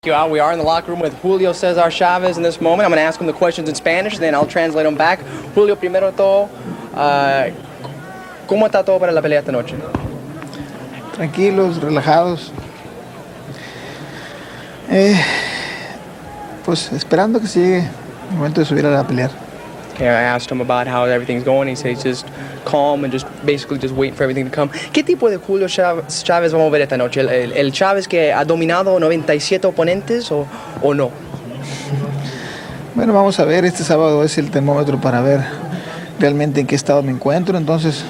We are in the locker room with Julio Cesar Chavez in this moment. I'm going to ask him the questions in Spanish, then I'll translate them back. Julio, primero de todo, ¿cómo está todo para la pelea esta noche? Tranquilos, relajados. Pues esperando que se llegue el momento de subir a la pelear. Okay, I asked him about how everything's going. He says just calm and just basically just waiting for everything to come. ¿Qué tipo de Julio Chavez vamos a ver esta noche? ¿El Chavez que ha dominado 97 oponentes o no? Bueno, vamos a ver, este sábado es el termómetro para ver realmente en qué estado me encuentro. Entonces,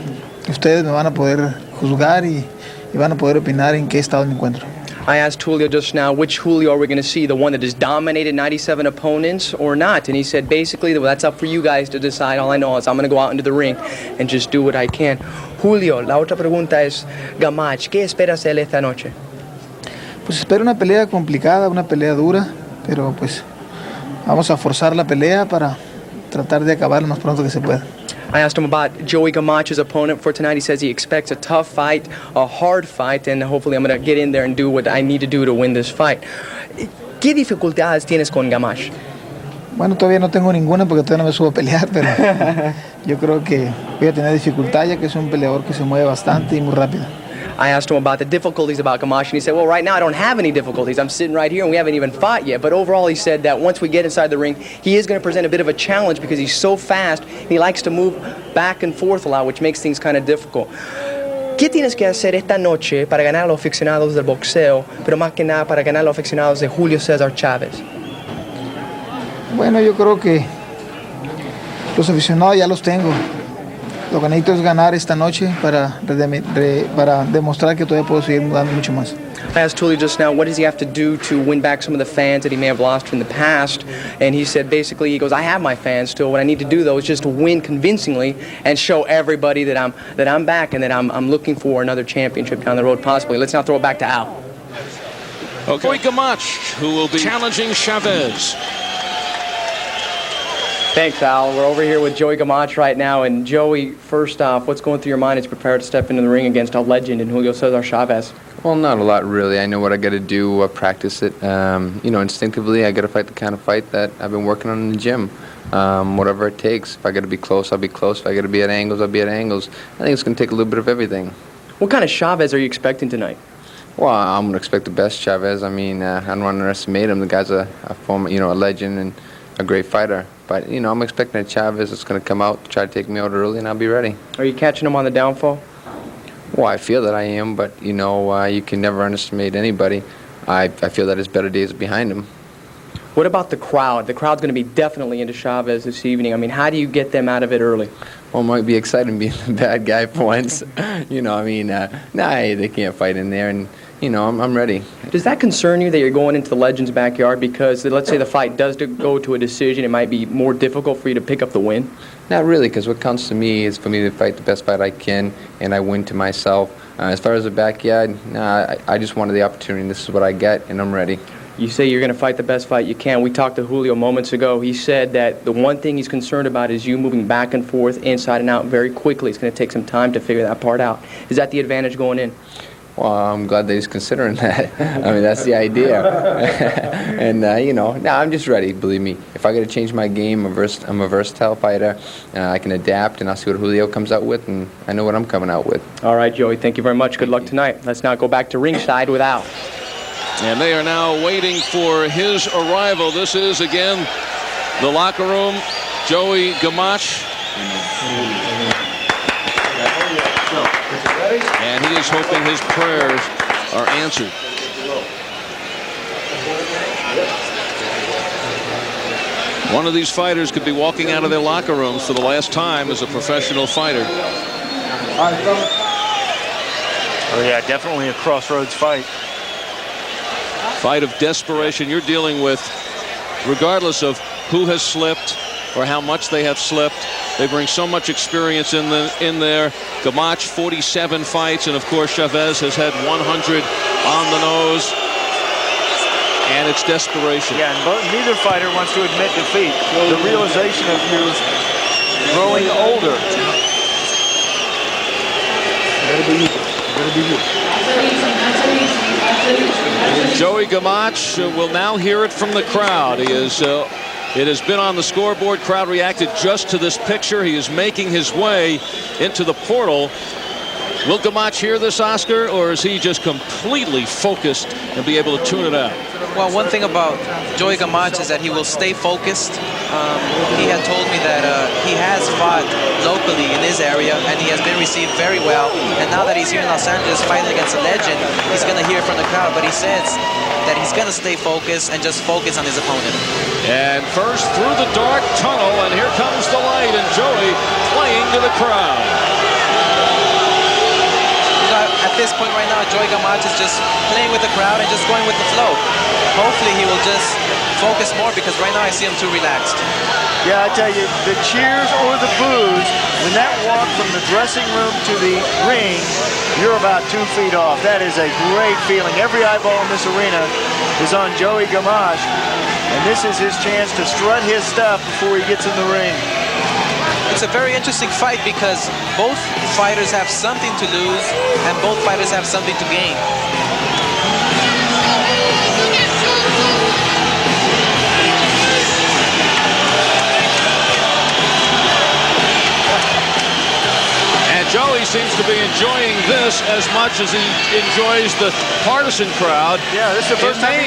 ustedes me van a poder juzgar y van a poder opinar en qué estado me encuentro. I asked Julio just now, which Julio are we going to see, the one that has dominated 97 opponents or not? And he said, basically, well, that's up for you guys to decide. All I know is I'm going to go out into the ring and just do what I can. Julio, la otra pregunta es, Gamach, ¿qué esperas de él esta noche? Pues espero una pelea complicada, una pelea dura, pero pues vamos a forzar la pelea para tratar de acabar lo más pronto que se pueda. I asked him about Joey Gamach's opponent for tonight. He says he expects a tough fight, a hard fight, and hopefully I'm going to get in there and do what I need to do to win this fight. ¿Qué dificultades tienes con Gamach? Bueno, todavía no tengo ninguna porque todavía no me subo a pelear, pero yo creo que voy a tener dificultad ya que es un peleador que se mueve bastante y muy rápido. I asked him about the difficulties about Gamach, and he said, well, right now I don't have any difficulties. I'm sitting right here, and we haven't even fought yet. But overall, he said that once we get inside the ring, he is going to present a bit of a challenge because he's so fast, and he likes to move back and forth a lot, which makes things kind of difficult. ¿Qué tienes que hacer esta noche para ganar a los aficionados del boxeo, pero más que nada para ganar a los aficionados de Julio Cesar Chavez? Bueno, yo creo que los aficionados ya los tengo. Lo que necesito es ganar esta noche para demostrar que todavía puedo seguir dando mucho más. I asked Julio just now, what does he have to do to win back some of the fans that he may have lost in the past? And he said, basically, he goes, I have my fans still. What I need to do, though, is just to win convincingly and show everybody that I'm back and that I'm looking for another championship down the road, possibly. Let's now throw it back to Al. Okay. Joey Gamach, who will be challenging Chavez. Thanks, Al. We're over here with Joey Gamach right now. And Joey, first off, what's going through your mind as you prepare to step into the ring against a legend in Julio Cesar Chavez? Well, not a lot, really. I know what I got to do, practice it. Instinctively, I got to fight the kind of fight that I've been working on in the gym. Whatever it takes. If I got to be close, I'll be close. If I got to be at angles, I'll be at angles. I think it's going to take a little bit of everything. What kind of Chavez are you expecting tonight? Well, I'm going to expect the best Chavez. I mean, I don't want to underestimate him. The guy's a former, a legend and a great fighter. But, I'm expecting a Chavez that's going to come out, try to take me out early, and I'll be ready. Are you catching him on the downfall? Well, I feel that I am, but, you can never underestimate anybody. I feel that his better days are behind him. What about the crowd? The crowd's going to be definitely into Chavez this evening. I mean, how do you get them out of it early? Well, it might be exciting being the bad guy for once. They can't fight in there, and, I'm ready. Does that concern you that you're going into the legend's backyard? Because let's say the fight does go to a decision, it might be more difficult for you to pick up the win? Not really, because what counts to me is for me to fight the best fight I can, and I win to myself. As far as the backyard, I just wanted the opportunity, and this is what I get, and I'm ready. You say you're going to fight the best fight you can. We talked to Julio moments ago. He said that the one thing he's concerned about is you moving back and forth, inside and out very quickly. It's going to take some time to figure that part out. Is that the advantage going in? Well, I'm glad that he's considering that. I mean, that's the idea. And, I'm just ready, believe me. If I got to change my game, I'm a versatile fighter. I can adapt, and I'll see what Julio comes out with, and I know what I'm coming out with. All right, Joey, thank you very much. Good luck tonight. Let's now go back to ringside with Al. And they are now waiting for his arrival. This is, again, the locker room. Joey Gamach. And he is hoping his prayers are answered. One of these fighters could be walking out of their locker rooms for the last time as a professional fighter. Oh, yeah, definitely a crossroads fight. Fight of desperation you're dealing with, regardless of who has slipped or how much they have slipped. They bring so much experience in there. Gamach, 47 fights, and of course Chavez has had 100 on the nose. And it's desperation. Yeah, and neither fighter wants to admit defeat. The realization of you growing older. Joey Gamache will now hear it from the crowd. He is. It has been on the scoreboard. Crowd reacted just to this picture. He is making his way into the portal. Will Gamache hear this, Oscar, or is he just completely focused and be able to tune it out? Well, one thing about Joey Gamache is that he will stay focused. He had told me that he has fought locally in his area, and he has been received very well. And now that he's here in Los Angeles fighting against a legend, he's going to hear from the crowd. But he says that he's going to stay focused and just focus on his opponent. And first through the dark tunnel, and here comes the light, and Joey playing to the crowd. At this point right now, Joey Gamache is just playing with the crowd and just going with the flow. Hopefully he will just focus more, because right now I see him too relaxed. Yeah, I tell you, the cheers or the boos, when that walk from the dressing room to the ring, you're about 2 feet off. That is a great feeling. Every eyeball in this arena is on Joey Gamache, and this is his chance to strut his stuff before he gets in the ring. It's a very interesting fight because both fighters have something to lose and both fighters have something to gain. And Joey seems to be enjoying this as much as he enjoys the partisan crowd. Yeah, this is the first time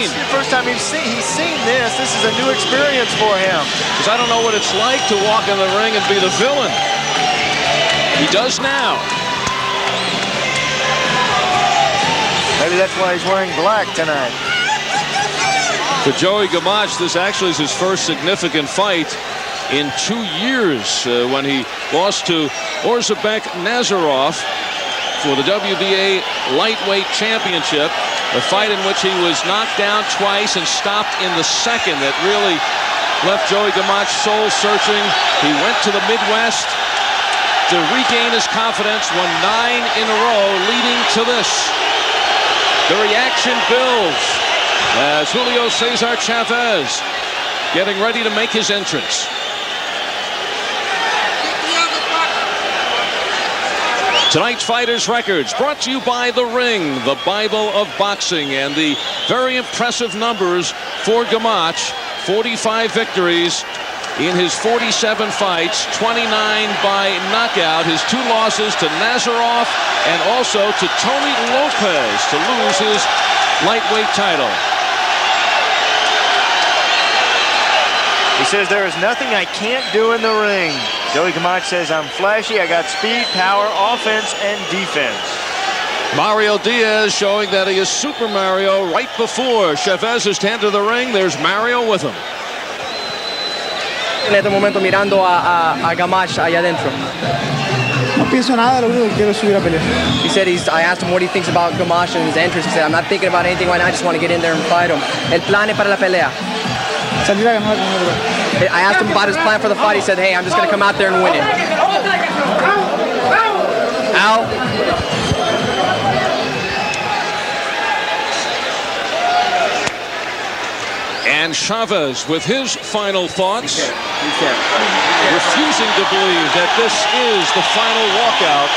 he's seen this. This is a new experience for him. Because I don't know what it's like to walk in the ring and be the villain. He does now. Maybe that's why he's wearing black tonight. For Joey Gamache, this actually is his first significant fight in 2 years when he lost to Orzabek Nazarov for the WBA lightweight championship, a fight in which he was knocked down twice and stopped in the second. That really left Joey Gamache soul searching. He went to the Midwest to regain his confidence, won 9 in a row leading to this. The reaction builds as Julio Cesar Chavez getting ready to make his entrance. Tonight's Fighters Records brought to you by The Ring, the Bible of boxing, and the very impressive numbers for Gamache. 45 victories in his 47 fights, 29 by knockout. His 2 losses to Nazarov and also to Tony Lopez to lose his lightweight title. He says there is nothing I can't do in the ring. Joey Gamache says I'm flashy, I got speed, power, offense, and defense. Mario Diaz showing that he is Super Mario right before Chavez is to enter the ring. There's Mario with him. En este momento mirando a Gamache allá adentro. No pienso nada, lo único que quiero es subir a pelear. He said I asked him what he thinks about Gamache and his entrance. He said, I'm not thinking about anything right now, I just want to get in there and fight him. El plan para la pelea. Salir a ganar con otro. I asked him about his plan for the fight. He said, hey, I'm just going to come out there and win it. Ow. And Chavez with his final thoughts, refusing to believe that this is the final walkout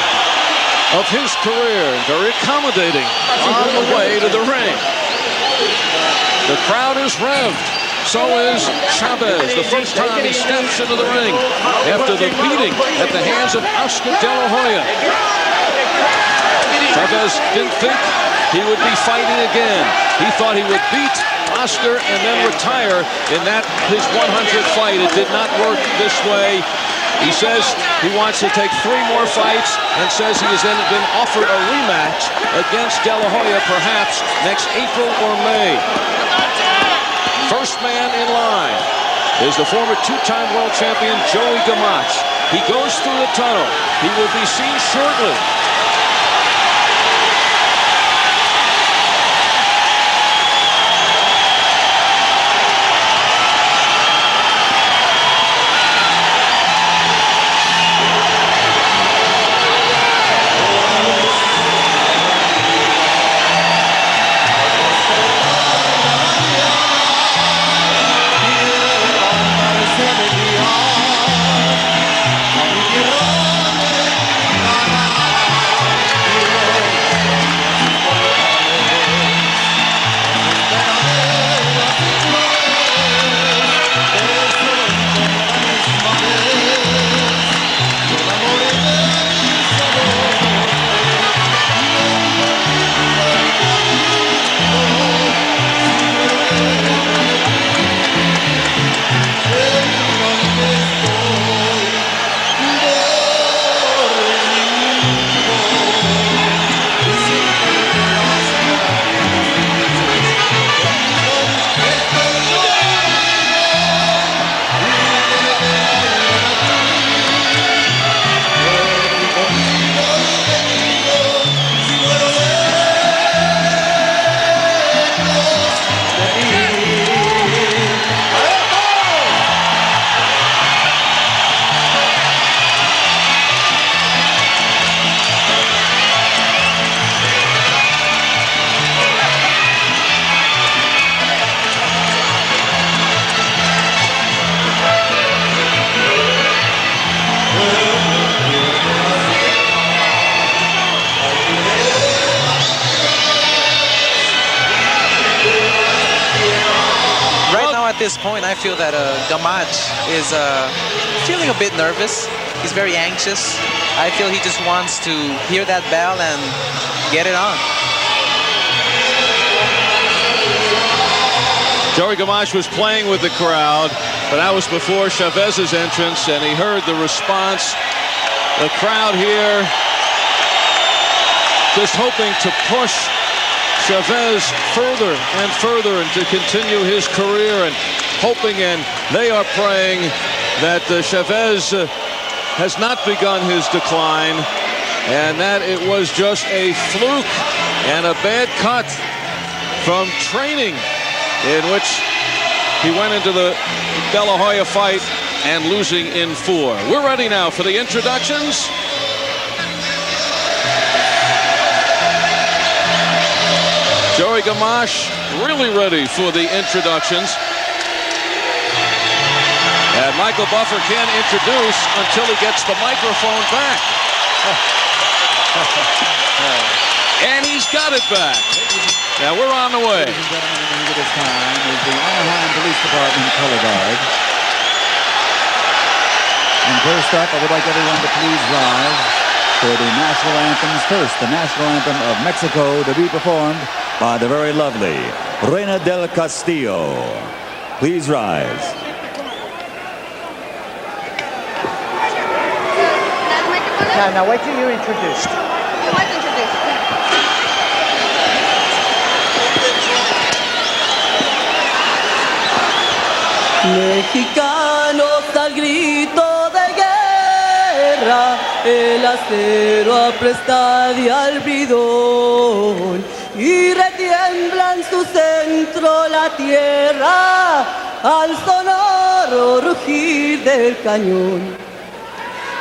of his career. Very accommodating on the way to the ring. The crowd is revved. So is Chavez, the first time he steps into the ring after the beating at the hands of Oscar De La Hoya. Chavez didn't think he would be fighting again. He thought he would beat Oscar and then retire in that his 100th fight. It did not work this way. He says he wants to take 3 more fights and says he has then been offered a rematch against De La Hoya perhaps next April or May. First man in line is the former 2-time world champion Joey Gamache. He goes through the tunnel. He will be seen shortly. at this point, I feel that Gamach is feeling a bit nervous. He's very anxious. I feel he just wants to hear that bell and get it on. Joey Gamach was playing with the crowd, but that was before Chavez's entrance, and he heard the response. The crowd here just hoping to push Chavez further and further and to continue his career, and hoping, and they are praying that Chavez has not begun his decline, and that it was just a fluke and a bad cut from training, in which he went into the De La Hoya fight and losing in 4. We're ready now for the introductions. Joey Gamach really ready for the introductions. And Michael Buffer can't introduce until he gets the microphone back. And he's got it back. Now we're on the way. Ladies and gentlemen, at this time is the Anaheim Police Department color guard. And first up, I would like everyone to please rise for the national anthems. First, the national anthem of Mexico, to be performed by the very lovely Reina del Castillo. Please rise. Now wait till you're introduced. Mexicanos al grito de guerra, el acero apresta y al bridón, y retiembla en su centro la tierra al sonoro rugir del cañón.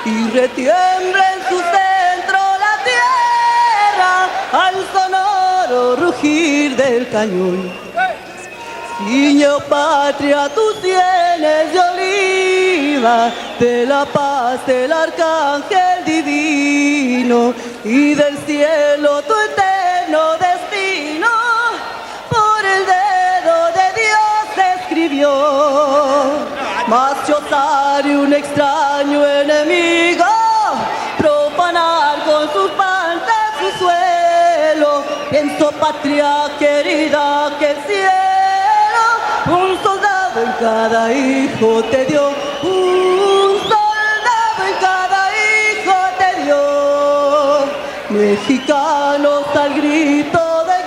Y retiembla en su centro la tierra al sonoro rugir del cañón. Niño patria, tú tienes de oliva, de la paz del arcángel divino, y del cielo tu eterno destino, por el dedo de Dios escribió. Mas yo osaré un extraño enemigo, profanar con sus pantas su suelo. Pienso, patria querida, que el cielo un soldado en cada hijo te dio, un soldado en cada hijo te dio. Mexicanos al grito de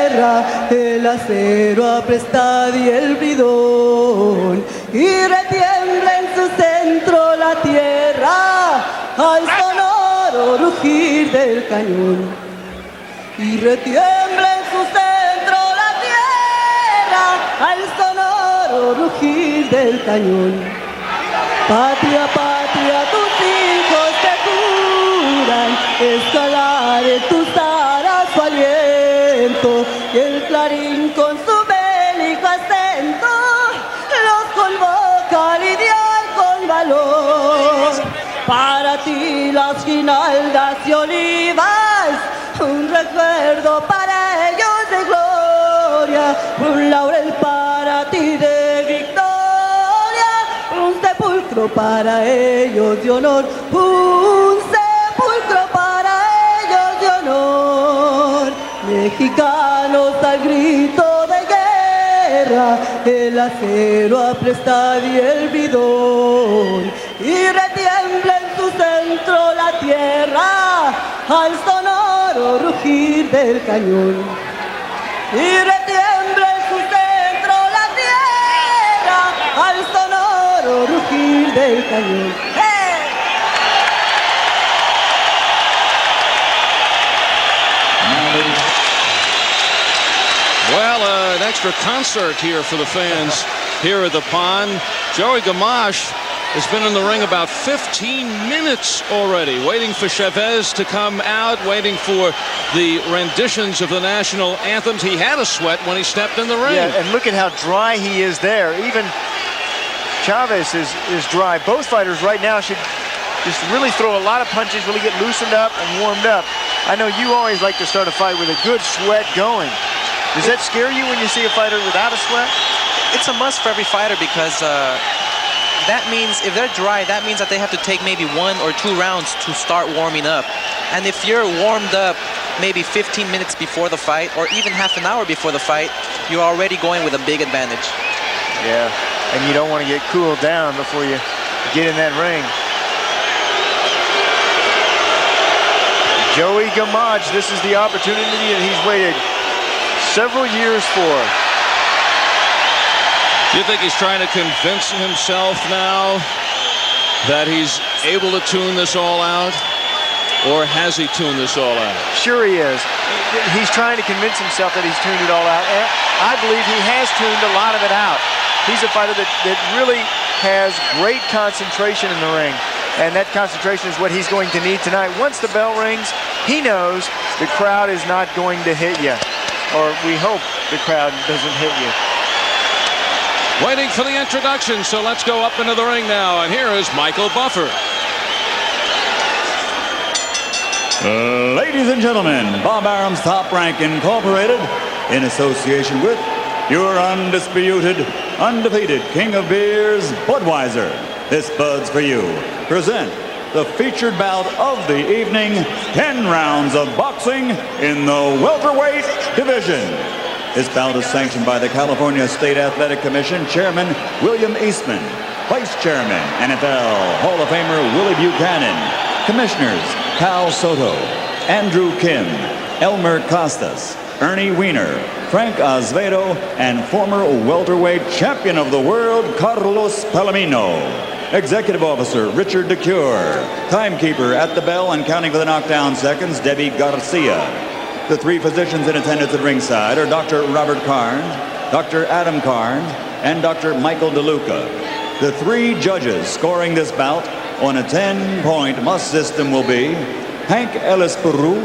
guerra, el acero apresta y el bridón, y retiembla en su centro la tierra al sonoro rugir del cañón. Y retiembla en su centro la tierra al sonoro rugir del cañón. Patria, patria, tus hijos te juran escalar en tus aras su aliento, y el clarín con su bélico acento los convoca a lidiar con valor. Para ti las guinaldas y olivas, un recuerdo para ellos de gloria, un laurel para ti de victoria, un sepulcro para ellos de honor, un sepulcro para ellos de honor. Mexicanos al grito de guerra, el acero apresta y el bridón, y retiembla en su centro la tierra al sonoro rugir del cañón. Y retiembla en su centro la tierra al sonoro rugir del cañón. Well, an extra concert here for the fans here at the pond. Joey Gamach has been in the ring about 15 minutes already, waiting for Chavez to come out, waiting for the renditions of the national anthems. He had a sweat when he stepped in the ring. Yeah, and look at how dry he is there. Even Chavez is dry. Both fighters right now should just really throw a lot of punches, really get loosened up and warmed up. I know you always like to start a fight with a good sweat going. Does that scare you when you see a fighter without a sweat? it's a must for every fighter because that means if they're dry, that means that they have to take maybe 1 or 2 rounds to start warming up. And if you're warmed up maybe 15 minutes before the fight or even half an hour before the fight, you're already going with a big advantage. Yeah, and you don't want to get cooled down before you get in that ring. Joey Gamage, this is the opportunity that he's waited several years for. Do you think he's trying to convince himself now that he's able to tune this all out? Or has he tuned this all out? Sure he is. He's trying to convince himself that he's tuned it all out. And I believe he has tuned a lot of it out. He's a fighter that really has great concentration in the ring. And that concentration is what he's going to need tonight. Once the bell rings, he knows the crowd is not going to hit you. Or we hope the crowd doesn't hit you. Waiting for the introduction, so let's go up into the ring now. And here is Michael Buffer. Ladies and gentlemen, Bob Arum's Top Rank Incorporated, in association with your undisputed, undefeated King of Beers, Budweiser. This Bud's for you. Present the featured bout of the evening, 10 rounds of boxing in the welterweight division. This bout is sanctioned by the California State Athletic Commission Chairman William Eastman, Vice Chairman NFL Hall of Famer Willie Buchanan, Commissioners Cal Soto, Andrew Kim, Elmer Costas, Ernie Weiner, Frank Azevedo, and former welterweight champion of the world Carlos Palomino. Executive Officer Richard DeCure. Timekeeper at the bell and counting for the knockdown seconds, Debbie Garcia. The 3 physicians in attendance at ringside are Dr. Robert Carnes, Dr. Adam Carnes, and Dr. Michael DeLuca. The 3 judges scoring this bout on a 10-point must system will be Hank Ellis Peru,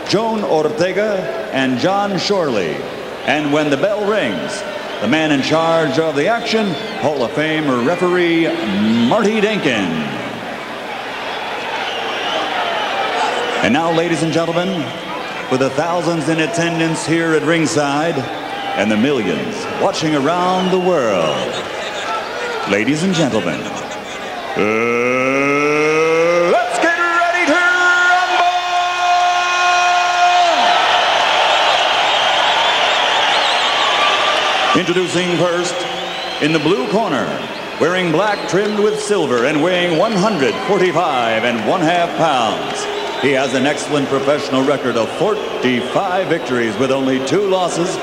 Joan Ortega, and John Shorley. And when the bell rings, the man in charge of the action, Hall of Fame referee Marty Denkin. And now, ladies and gentlemen, for the thousands in attendance here at ringside and the millions watching around the world, ladies and gentlemen, let's get ready to rumble! Introducing first, in the blue corner, wearing black trimmed with silver and weighing 145 1/2 pounds. He has an excellent professional record of 45 victories with only 2 losses,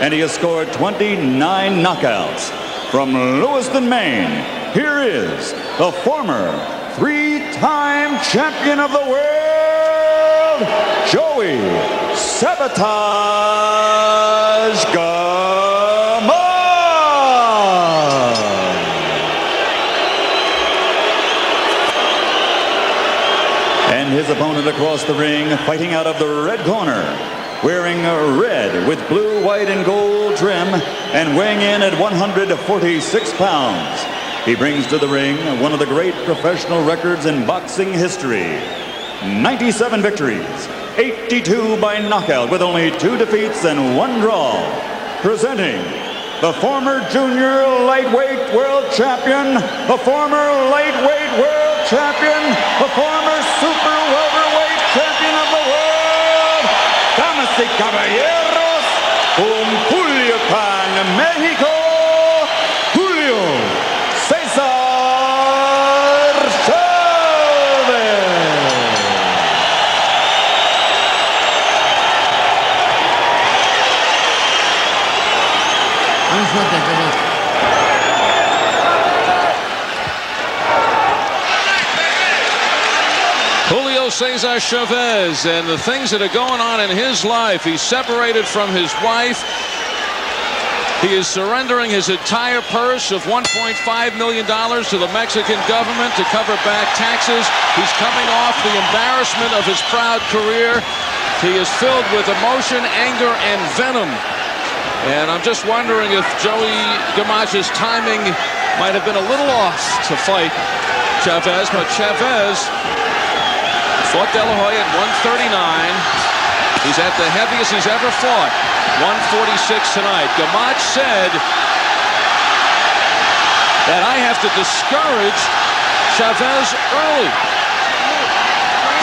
and he has scored 29 knockouts. From Lewiston, Maine, here is the former 3-time champion of the world, Joey Sabotage Gamage. And his opponent across the ring, fighting out of the red corner, wearing red with blue, white, and gold trim, and weighing in at 146 pounds. He brings to the ring one of the great professional records in boxing history. 97 victories, 82 by knockout with only 2 defeats and 1 draw. Presenting the former junior lightweight world champion, the former lightweight world champion, the former super welterweight champion of the world, damas y caballeros, from Culiacan, Mexico, Julio Cesar Chavez. Julio Cesar Chavez, and the things that are going on in his life. He's separated from his wife. He is surrendering his entire purse of $1.5 million to the Mexican government to cover back taxes. He's coming off the embarrassment of his proud career. He is filled with emotion, anger, and venom. And I'm just wondering if Joey Gamage's timing might have been a little off to fight Chavez, but Chavez fought De La Hoya at 139. He's at the heaviest he's ever fought, 146 tonight. Gamage said that I have to discourage Chavez early.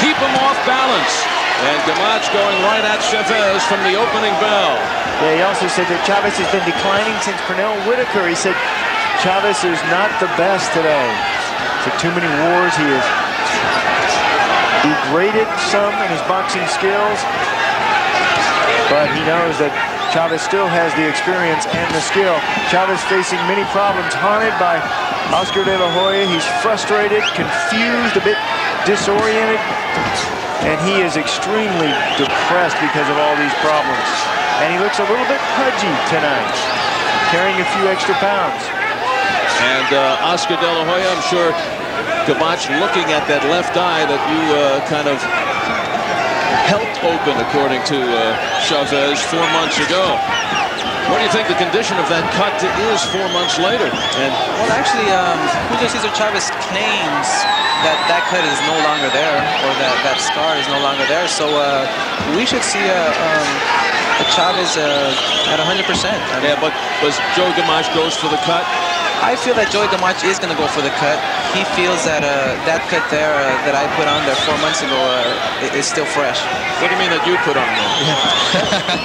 Keep him off balance. And Gamache going right at Chavez from the opening bell. Yeah, he also said that Chavez has been declining since Pernell Whitaker. He said Chavez is not the best today. For too many wars, he has degraded some in his boxing skills. But he knows that Chavez still has the experience and the skill. Chavez facing many problems, haunted by Oscar De La Hoya. He's frustrated, confused, a bit disoriented. And he is extremely depressed because of all these problems. And he looks a little bit pudgy tonight, carrying a few extra pounds. And Oscar De La Hoya, I'm sure Gamache looking at that left eye that you kind of helped open, according to Chavez 4 months ago. What do you think the condition of that cut is 4 months later? And well, actually, Julio Cesar Chavez claims that that cut is no longer there, or that scar is no longer there. So we should see a Chavez at 100%. Yeah, but Joe Gamache goes for the cut? I feel that Joey Gamache is going to go for the cut. He feels that that cut there that I put on there 4 months ago is still fresh. What do you mean that you put on there?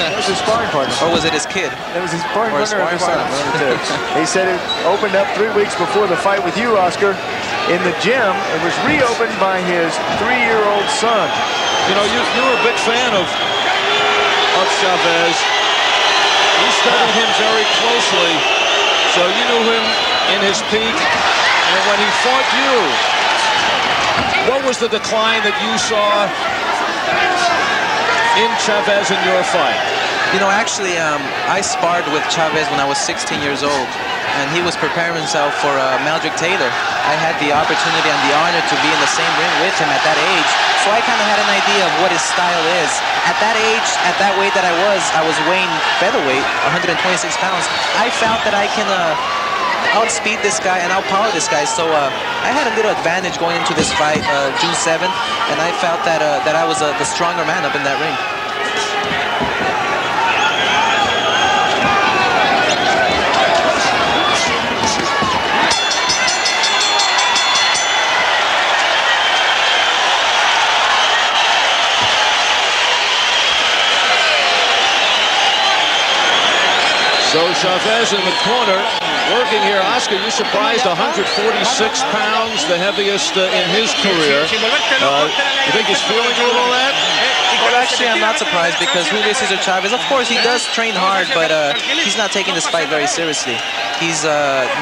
That was his sparring partner. Or was it his kid? That was his sparring Or his partner. sparring partner. He said it opened up 3 weeks before the fight with you, Oscar, in the gym. It was reopened by his 3-year-old son. You know, you were a big fan of Chavez. You studied him very closely, so you knew him in his peak. And when he fought you, what was the decline that you saw in Chavez in your fight? You know, actually, I sparred with Chavez when I was 16 years old, and he was preparing himself for Meldrick Taylor. I had the opportunity and the honor to be in the same ring with him at that age, so I kind of had an idea of what his style is. At that age, at that weight that I was weighing featherweight, 126 pounds, I felt that I can outspeed this guy and outpower this guy. So I had a little advantage going into this fight June 7th, and I felt that I was the stronger man up in that ring. So Chavez in the corner, working here. Oscar, you surprised, 146 pounds, the heaviest in his career. You think he's feeling a little of that? Well, actually, I'm not surprised because Julio Cesar Chavez, of course, he does train hard, but he's not taking this fight very seriously. He's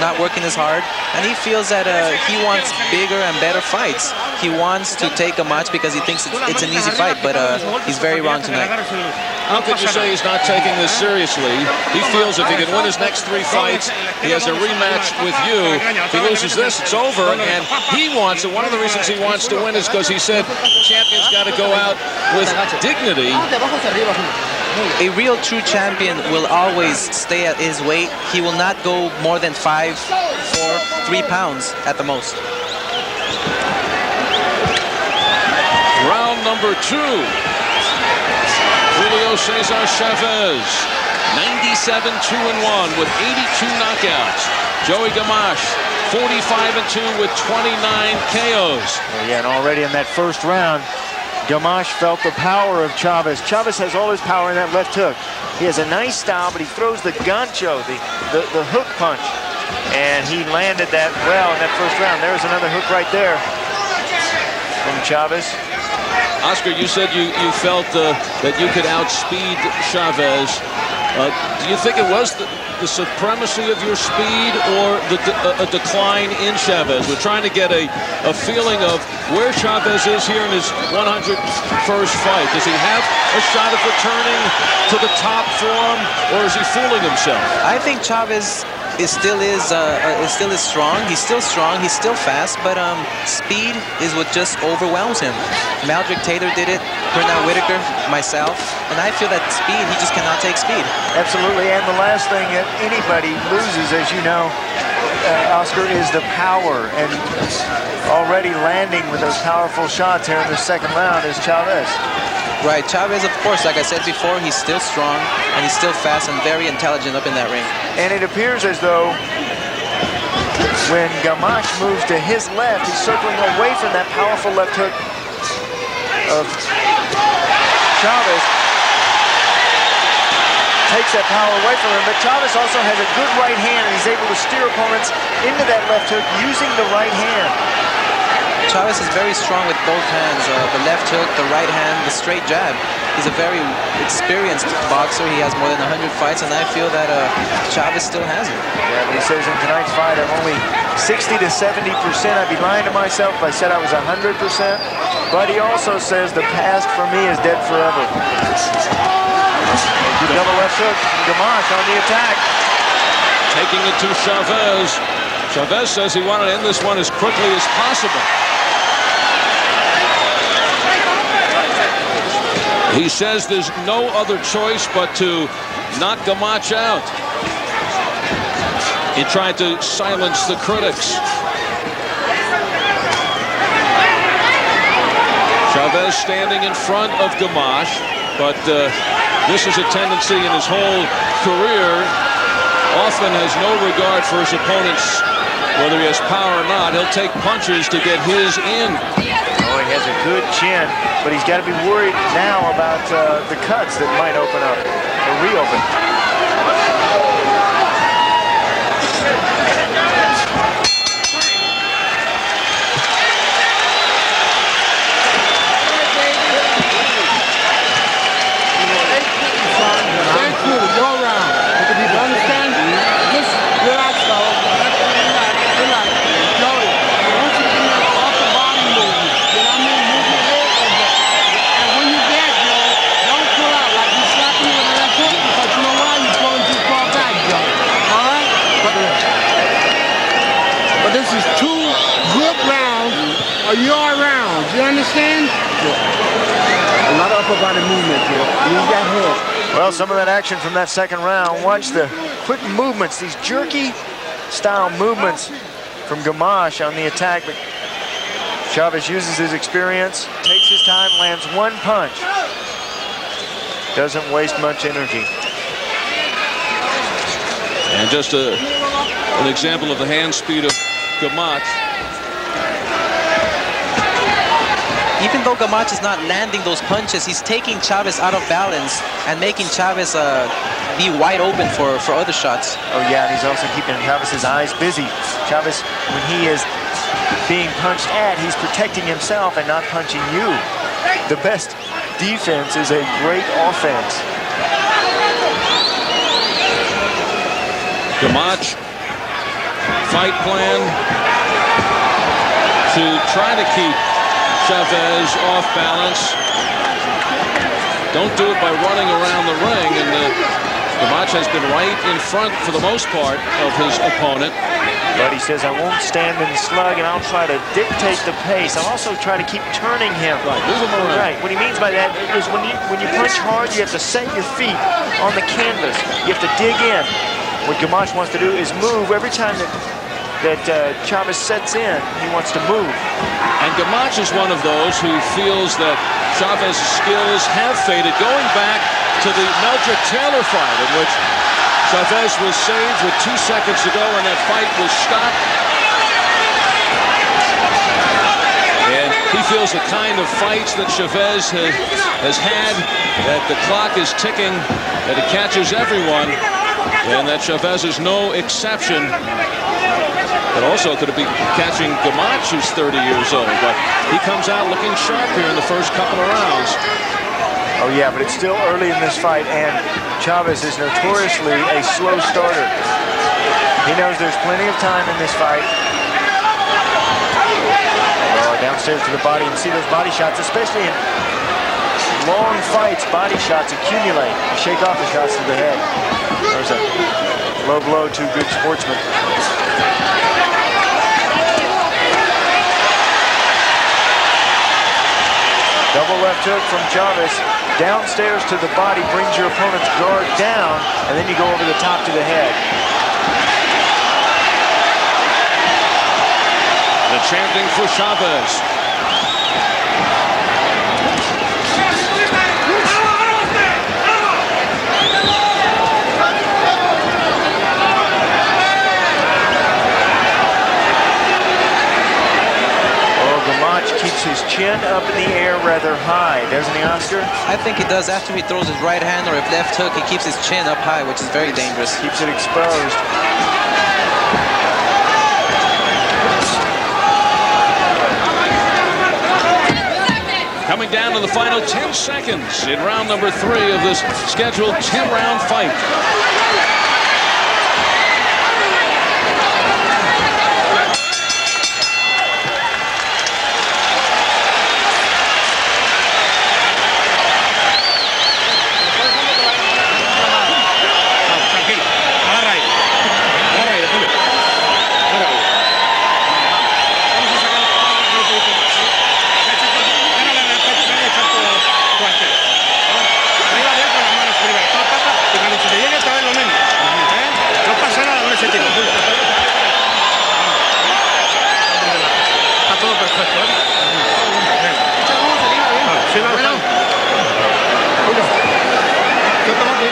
not working as hard, and he feels that he wants bigger and better fights. He wants to take a match because he thinks it's an easy fight, but he's very wrong tonight. How could you say he's not taking this seriously? He feels if he can win his next 3 fights, he has a rematch with you. If he loses this, it's over, and he wants it. One of the reasons he wants to win is because he said champion's got to go out with dignity. A real true champion will always stay at his weight. He will not go more than 5, 4, 3 pounds at the most. Round number 2. Julio Cesar Chavez, 97-2-1 with 82 knockouts. Joey Gamache, 45-2 with 29 KOs. Yeah, and already in that first round, Gamache felt the power of Chavez. Chavez has all his power in that left hook. He has a nice style, but he throws the gancho, the hook punch. And he landed that well in that first round. There's another hook right there from Chavez. Oscar, you said you felt that you could outspeed Chavez. Do you think it was the supremacy of your speed or a decline in Chavez? We're trying to get a feeling of where Chavez is here in his 101st fight. Does he have a shot of returning to the top form, or is he fooling himself? I think Chavez still is strong. He's still strong. He's still fast, but speed is what just overwhelms him. Meldrick Taylor did it. Pernell Whitaker, myself, and I feel that speed. He just cannot take speed. Absolutely, and the last thing that anybody loses, as you know, Oscar, is the power. And already landing with those powerful shots here in the second round is Chavez. Right, Chavez, of course, like I said before, he's still strong and he's still fast and very intelligent up in that ring. And it appears as though When Gamache moves to his left, he's circling away from that powerful left hook of Chavez. Takes that power away from him, but Chavez also has a good right hand, and he's able to steer opponents into that left hook using the right hand. Chavez is very strong with both hands, the left hook, the right hand, the straight jab. He's a very experienced boxer. He has more than 100 fights, and I feel that Chavez still has it. Yeah, but he says in tonight's fight, I'm only 60 to 70%. I'd be lying to myself if I said I was 100%. But he also says the past for me is dead forever. Double left hook, Gamache on the attack. Taking it to Chavez. Chavez says he wanted to end this one as quickly as possible. He says there's no other choice but to knock Gamache out. He tried to silence the critics. Chavez standing in front of Gamache, but this is a tendency in his whole career. Often has no regard for his opponents, whether he has power or not. He'll take punches to get his in. Oh, he has a good chin, but he's got to be worried now about the cuts that might open up or reopen. This is 2 good rounds, a yard rounds. You understand? A lot of upper body movement here. Use that head. Well, some of that action from that second round. Watch the quick movements, these jerky style movements from Gamache on the attack. But Chavez uses his experience, takes his time, lands one punch. Doesn't waste much energy. And just an example of the hand speed of Gamache. Even though Gamache is not landing those punches, he's taking Chavez out of balance and making Chavez be wide open for other shots. Oh yeah, and he's also keeping Chavez's eyes busy. Chavez, when he is being punched at, he's protecting himself and not punching you. The best defense is a great offense. Gamache, fight plan to try to keep Chavez off balance. Don't do it by running around the ring, and Gamache has been right in front for the most part of his opponent. But he says, I won't stand and slug, and I'll try to dictate the pace. I'll also try to keep turning him. Right, move him around. Right, what he means by that is when you punch hard, you have to set your feet on the canvas. You have to dig in. What Gamache wants to do is move every time that Chavez sets in. He wants to move. And Gamache is one of those who feels that Chavez's skills have faded, going back to the Meldrick Taylor fight, in which Chavez was saved with 2 seconds to go and that fight was stopped. And he feels the kind of fights that Chavez has had, that the clock is ticking, that it catches everyone, and that Chavez is no exception. But also could be catching Gamache, who's 30 years old. But he comes out looking sharp here in the first couple of rounds. Oh yeah, but it's still early in this fight, and Chavez is notoriously a slow starter. He knows there's plenty of time in this fight. Oh, downstairs to the body, and see those body shots, especially in long fights, body shots accumulate. Shake off the shots to the head. There's a low blow to good sportsman. Double left hook from Chavez. Downstairs to the body brings your opponent's guard down, and then you go over the top to the head. The chanting for Chavez. chin up in the air rather high, doesn't he, Oscar? I think he does. After he throws his right hand or if left hook, he keeps his chin up high, which is very dangerous. Keeps it exposed. Coming down to the final 10 seconds in round number 3 of this scheduled 10-round fight.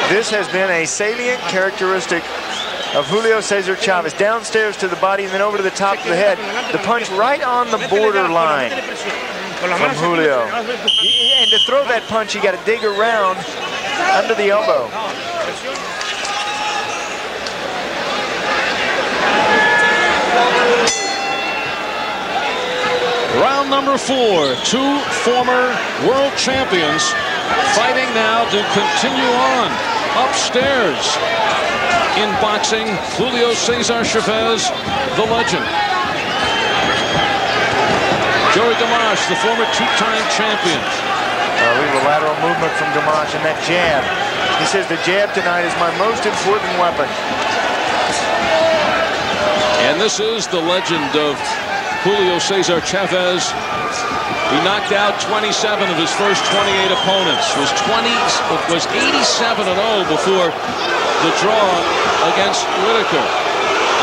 This has been a salient characteristic of Julio Cesar Chavez. Downstairs to the body and then over to the top of the head. The punch right on the borderline from Julio. And to throw that punch, you got to dig around under the elbow. Round number 4, 2 former world champions fighting now to continue on. Upstairs in boxing, Julio Cesar Chavez, the legend. Joey Gamache, the former 2-time champion. We have a lateral movement from Gamache and that jab. He says the jab tonight is my most important weapon. And this is the legend of Julio Cesar Chavez. He knocked out 27 of his first 28 opponents. Was 87-0 before the draw against Whitaker.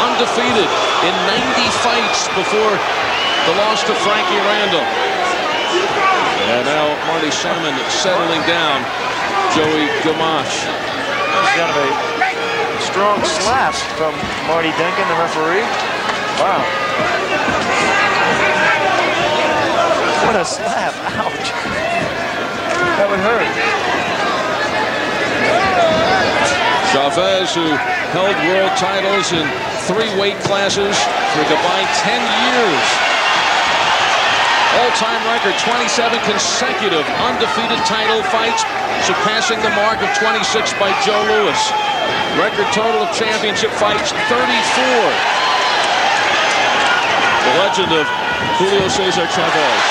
Undefeated in 90 fights before the loss to Frankie Randall. And now Marty Salmon settling down Joey Gamache. He's got a strong slap from Marty Duncan, the referee. Wow. What a slap. Ouch. That would hurt. Chavez, who held world titles in 3 weight classes for a combined 10 years. All-time record, 27 consecutive undefeated title fights, surpassing the mark of 26 by Joe Louis. Record total of championship fights, 34. The legend of Julio Cesar Chavez.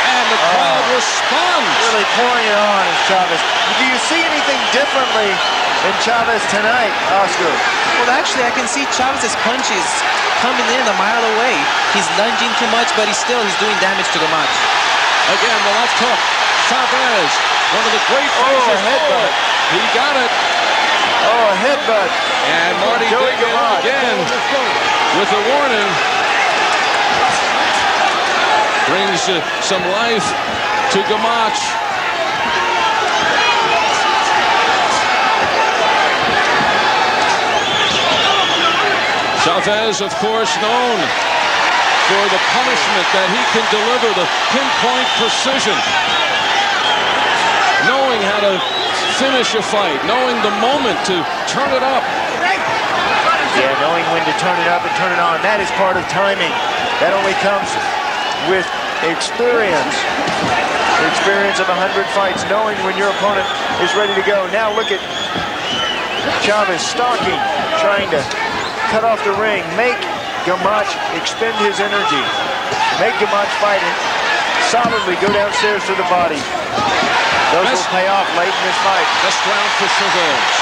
And the crowd responds. Really pouring it on is Chavez. Do you see anything differently in Chavez tonight, Oscar? Well, actually, I can see Chavez's punches coming in a mile away. He's lunging too much, but he's doing damage to Gamache. Again, the left hook. Chavez, one of the great fighters. Oh, a headbutt. He got it. Oh, a headbutt. And Marty Duncan again with a warning. Brings some life to Gamache. Chavez, of course, known for the punishment that he can deliver, the pinpoint precision. Knowing how to finish a fight, knowing the moment to turn it up. Yeah, knowing when to turn it up and turn it on. That is part of timing. That only comes with experience. The experience of 100 fights, knowing when your opponent is ready to go. Now look at Chavez stalking, trying to cut off the ring, make Gamache expend his energy, make Gamache fight and solidly go downstairs to the body. Those will pay off late in this fight. Best round for Chavez.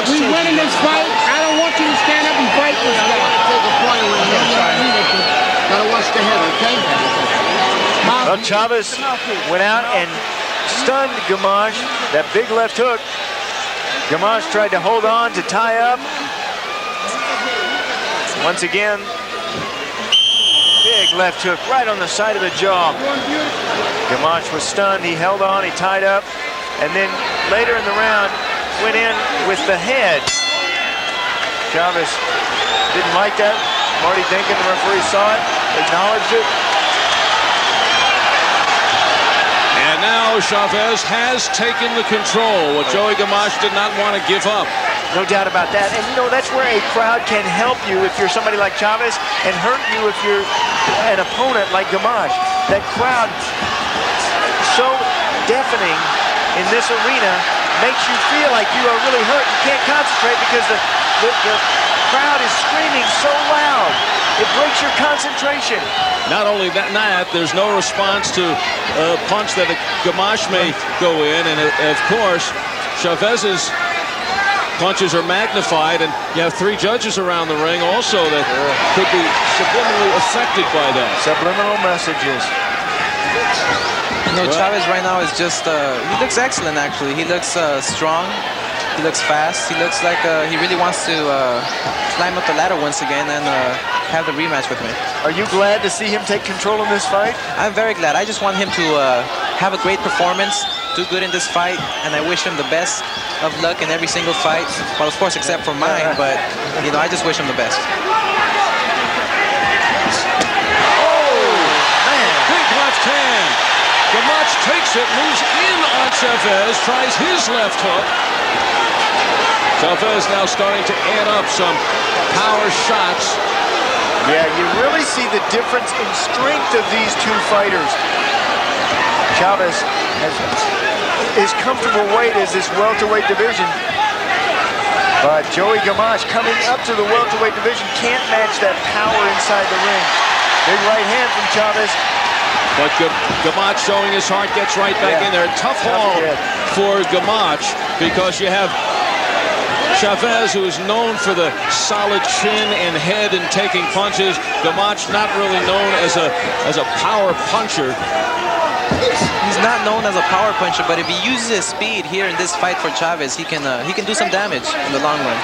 We winning this fight. I don't want you to stand up and fight this guy. watch the head, okay? Well, Chavez went out and stunned Gamache. That big left hook. Gamache tried to hold on to tie up. Once again, big left hook right on the side of the jaw. Gamache was stunned. He held on, he tied up, and then later in the round went in with the head. Chavez didn't like that. Marty Dinkin, the referee, saw it, acknowledged it. And now Chavez has taken the control, what Joey Gamache did not want to give up. No doubt about that. And you know, that's where a crowd can help you if you're somebody like Chavez and hurt you if you're an opponent like Gamache. That crowd, so deafening in this arena, makes you feel like you are really hurt. You can't concentrate because the crowd is screaming so loud. It breaks your concentration. Not only that, there's no response to a punch that Gamache may go in, and of course, Chavez's punches are magnified, and you have 3 judges around the ring also that could be subliminally affected by that. Subliminal messages. You know, Chavez right now is just, he looks excellent actually. He looks strong, he looks fast, he looks like he really wants to climb up the ladder once again and have the rematch with me. Are you glad to see him take control in this fight? I'm very glad. I just want him to have a great performance, do good in this fight, and I wish him the best of luck in every single fight. Well, of course, except for mine, but, you know, I just wish him the best. Big left hand. Gamache takes it, moves in on Chavez, tries his left hook. Chavez now starting to add up some power shots. Yeah, you really see the difference in strength of these 2 fighters. Chavez his comfortable weight is this welterweight division. But Joey Gamache coming up to the welterweight division can't match that power inside the ring. Big right hand from Chavez. But Gamache showing his heart, gets right back in there. Tough haul for Gamache because you have Chavez, who is known for the solid chin and head and taking punches. Gamache not really known as a power puncher. He's not known as a power puncher, but if he uses his speed here in this fight for Chavez, he can do some damage in the long run.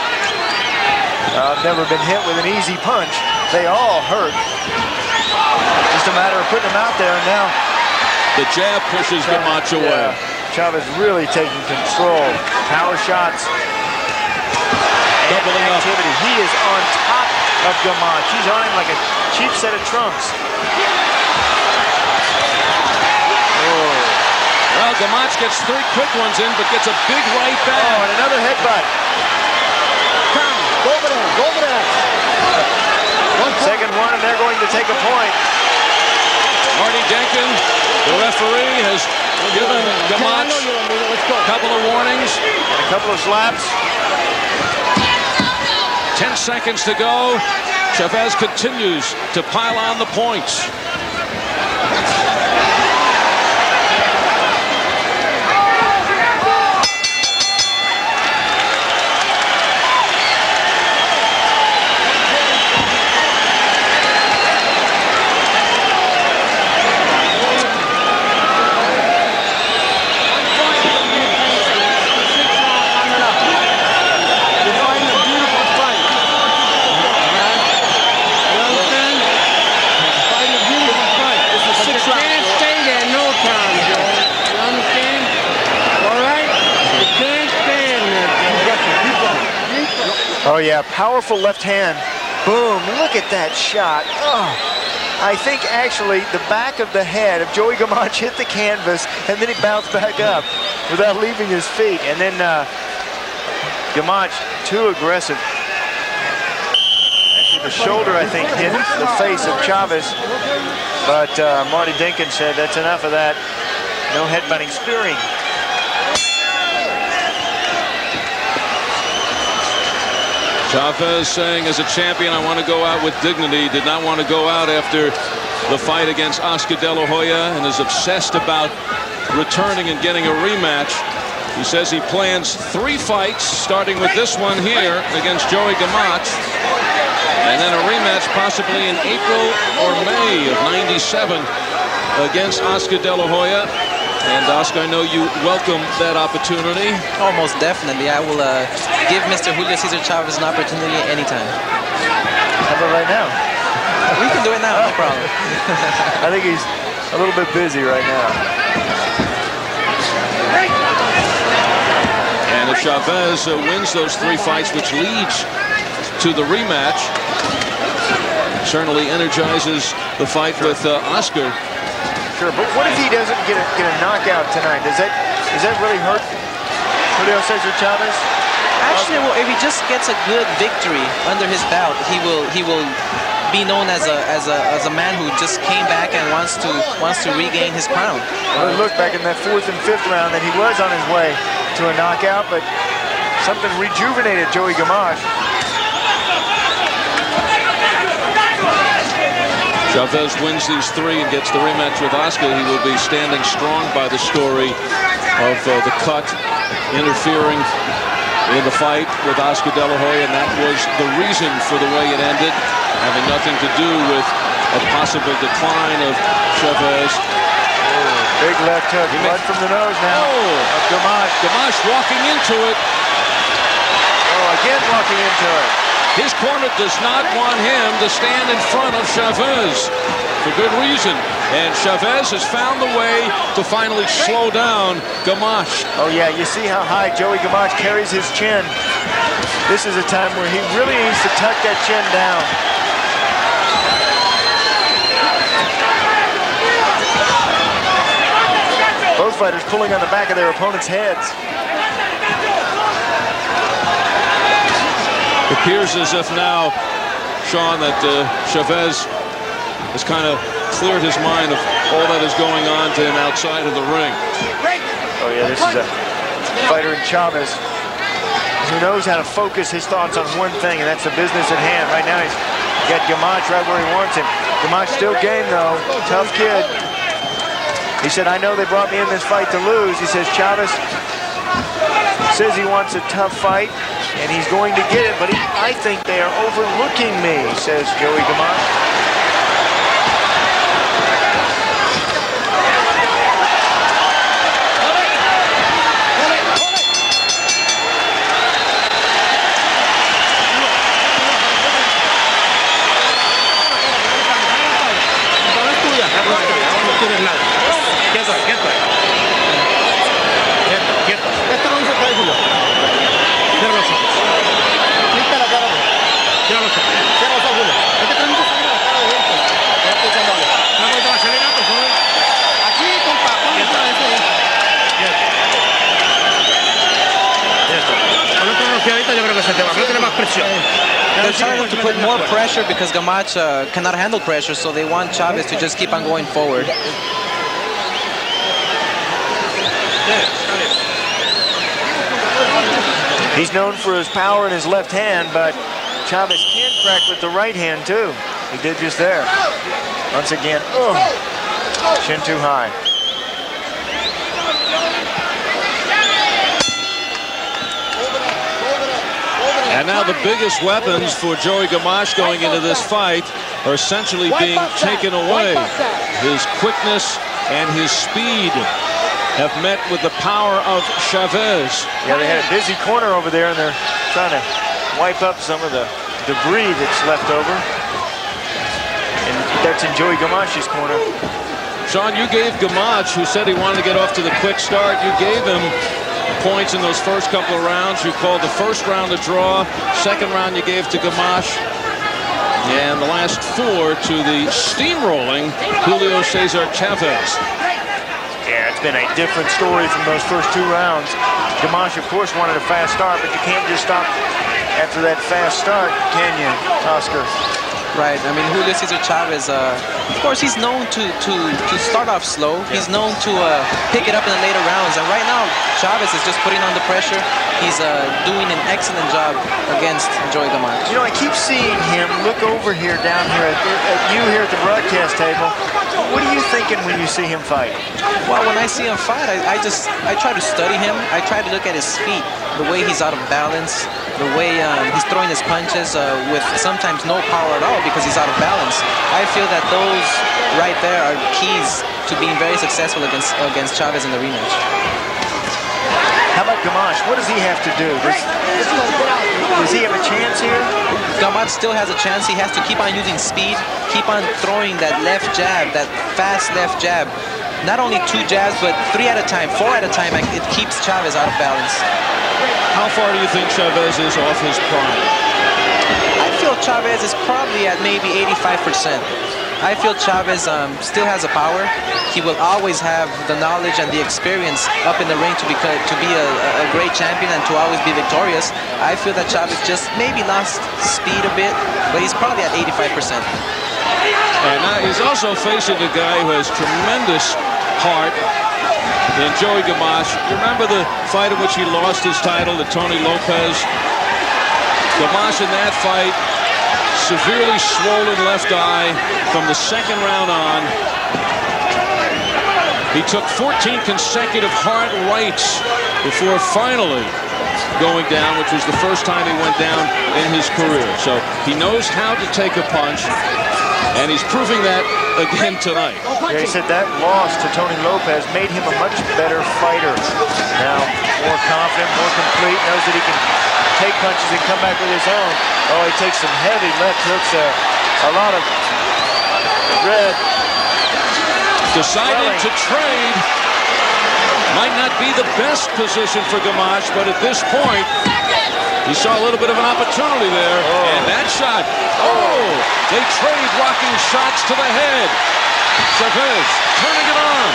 I've never been hit with an easy punch. They all hurt. Just a matter of putting them out there, and now the jab pushes Gamache away. Chavez really taking control. Power shots. Doubling activity. He is on top of Gamache. He's on him like a cheap set of trunks. Well, Gamache gets 3 quick ones in, but gets a big right back. Oh, and another headbutt. Go over there. Go over there. Second one, and they're going to take a point. Marty Dinkin, the referee, has given Gamache a couple of warnings. And a couple of slaps. 10 seconds to go. Chavez continues to pile on the points. Oh yeah, powerful left hand. Boom, look at that shot. Oh, I think actually the back of the head of Joey Gamache hit the canvas and then he bounced back up without leaving his feet. And then Gamache, too aggressive. Actually the shoulder, I think, hit the face of Chavez. But Marty Dinkin said that's enough of that. No headbutting, spearing. Chavez saying, as a champion, I want to go out with dignity. Did not want to go out after the fight against Oscar De La Hoya and is obsessed about returning and getting a rematch. He says he plans 3 fights, starting with this one here against Joey Gamache. And then a rematch possibly in April or May of '97 against Oscar De La Hoya. And Oscar, I know you welcome that opportunity. Almost definitely. I will give Mr. Julio Cesar Chavez an opportunity anytime. How about right now? We can do it now, no problem. I think he's a little bit busy right now. And if Chavez wins those 3 fights, which leads to the rematch, certainly energizes the fight with Oscar. Sure, but what if he doesn't get a knockout tonight? Does that really hurt Julio Cesar Chavez? Actually, well, if he just gets a good victory under his belt, he will be known as a man who just came back and wants to regain his crown. Well, look, back in that 4th and 5th round, that he was on his way to a knockout, but something rejuvenated Joey Gamache. Chavez wins these 3 and gets the rematch with Oscar. He will be standing strong by the story of the cut interfering in the fight with Oscar De La Hoya, and that was the reason for the way it ended, having nothing to do with a possible decline of Chavez. Oh, big left hook, blood from the nose now. Oh, Gamache walking into it. Oh, again walking into it. His corner does not want him to stand in front of Chavez for good reason. And Chavez has found the way to finally slow down Gamache. Oh, yeah, you see how high Joey Gamache carries his chin. This is a time where he really needs to tuck that chin down. Both fighters pulling on the back of their opponents' heads. It appears as if now, Sean, that Chavez has kind of cleared his mind of all that is going on to him outside of the ring. Oh yeah, this is a fighter in Chavez who knows how to focus his thoughts on one thing, and that's the business at hand. Right now he's got Gamache right where he wants him. Gamache still game though, tough kid. He said, I know they brought me in this fight to lose. He says, Chavez says he wants a tough fight, and he's going to get it, but I think they are overlooking me, says Joey Gamache. They're trying to put more pressure because Gamache cannot handle pressure, so they want Chavez to just keep on going forward. He's known for his power in his left hand, but Chavez can crack with the right hand too. He did just there. Once again, chin too high. And now the biggest weapons for Joey Gamache going into this fight are essentially being taken away. His quickness and his speed have met with the power of Chavez. Yeah, they had a busy corner over there, and they're trying to wipe up some of the debris that's left over. And that's in Joey Gamache's corner. Sean, you gave Gamache, who said he wanted to get off to the quick start, you gave him points in those first couple of rounds. You called the first round a draw. Second round you gave to Gamache. And the last 4 to the steamrolling Julio Cesar Chavez. Yeah, it's been a different story from those first 2 rounds. Gamache, of course, wanted a fast start, but you can't just stop after that fast start, can you, Oscar? Right. I mean, Julio Cesar Chavez, of course, he's known to start off slow. He's known to pick it up in the later rounds. And right now, Chavez is just putting on the pressure. He's doing an excellent job against Joey Gamache. You know, I keep seeing him look over here, down here at you here at the broadcast table. What are you thinking when you see him fight? Well, when I see him fight, I try to study him. I try to look at his feet, the way he's out of balance, the way he's throwing his punches with sometimes no power at all because he's out of balance. I feel that those right there are keys to being very successful against Chavez in the rematch. How about Gamache? What does he have to do? Does he have a chance here? Gamache still has a chance. He has to keep on using speed, keep on throwing that left jab, that fast left jab. Not only 2 jabs, but 3 at a time, 4 at a time. It keeps Chavez out of balance. How far do you think Chavez is off his prime? I feel Chavez is probably at maybe 85%. I feel Chavez still has the power. He will always have the knowledge and the experience up in the ring to be a great champion and to always be victorious. I feel that Chavez just maybe lost speed a bit, but he's probably at 85%. And now he's also facing a guy who has tremendous heart in Joey Gamache. You remember the fight in which he lost his title to Tony Lopez? Gamache in that fight, severely swollen left eye from the second round on. He took 14 consecutive hard rights before finally going down, which was the first time he went down in his career. So he knows how to take a punch, and he's proving that again tonight. Yeah, he said that loss to Tony Lopez made him a much better fighter. Now, more confident, more complete, knows that he can take punches and come back with his own. Oh, he takes some heavy left hooks, a lot of red. Decided to trade. Might not be the best position for Gamache, but at this point, he saw a little bit of an opportunity there. Oh. And that shot, they trade rocking shots to the head. Chavez turning it on.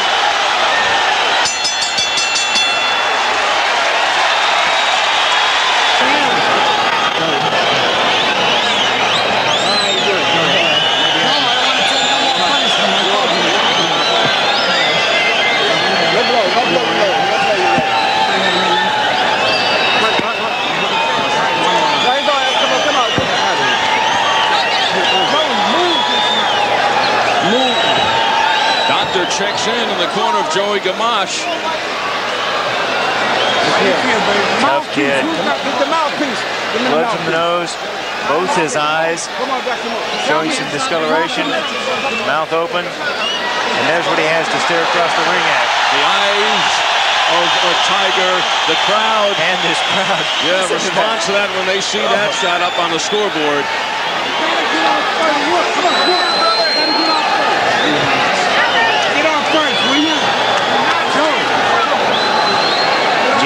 Checks in the corner of Joey Gamache. Tough kid. Blood from the nose, both his eyes, showing some discoloration, mouth open, and there's what he has to stare across the ring at. The eyes of a tiger, the crowd. And this crowd. Yeah, response to that when they see that shot up on the scoreboard.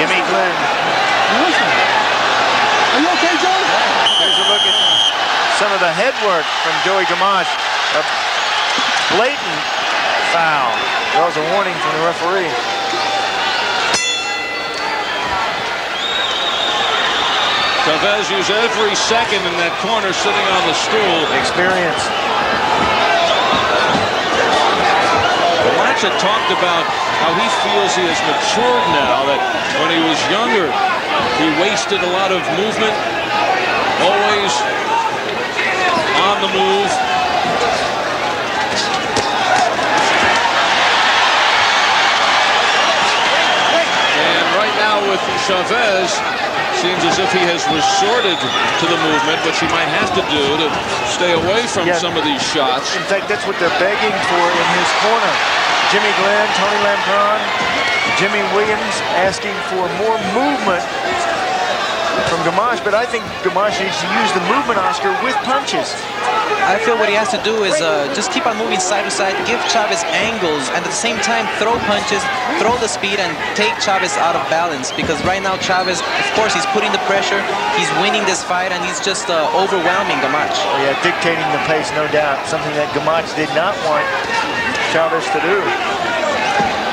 Jimmy Glenn. Are you okay, Joe? Here's a look at some of the head work from Joey Gamache. A blatant foul. Draws a warning from the referee. Chavez used every second in that corner sitting on the stool. Experience. Gamache had talked about how he feels he has matured now, that when he was younger, he wasted a lot of movement, always on the move. And right now with Chavez, seems as if he has resorted to the movement, which he might have to do to stay away from some of these shots. In fact, that's what they're begging for in his corner. Jimmy Glenn, Tony Lampron, Jimmy Williams asking for more movement from Gamache, but I think Gamache needs to use the movement, Oscar, with punches. I feel what he has to do is just keep on moving side to side, give Chavez angles, and at the same time throw punches, throw the speed, and take Chavez out of balance. Because right now Chavez, of course, he's putting the pressure, he's winning this fight, and he's just overwhelming Gamache. Oh yeah, dictating the pace, no doubt. Something that Gamache did not want Chavez to do.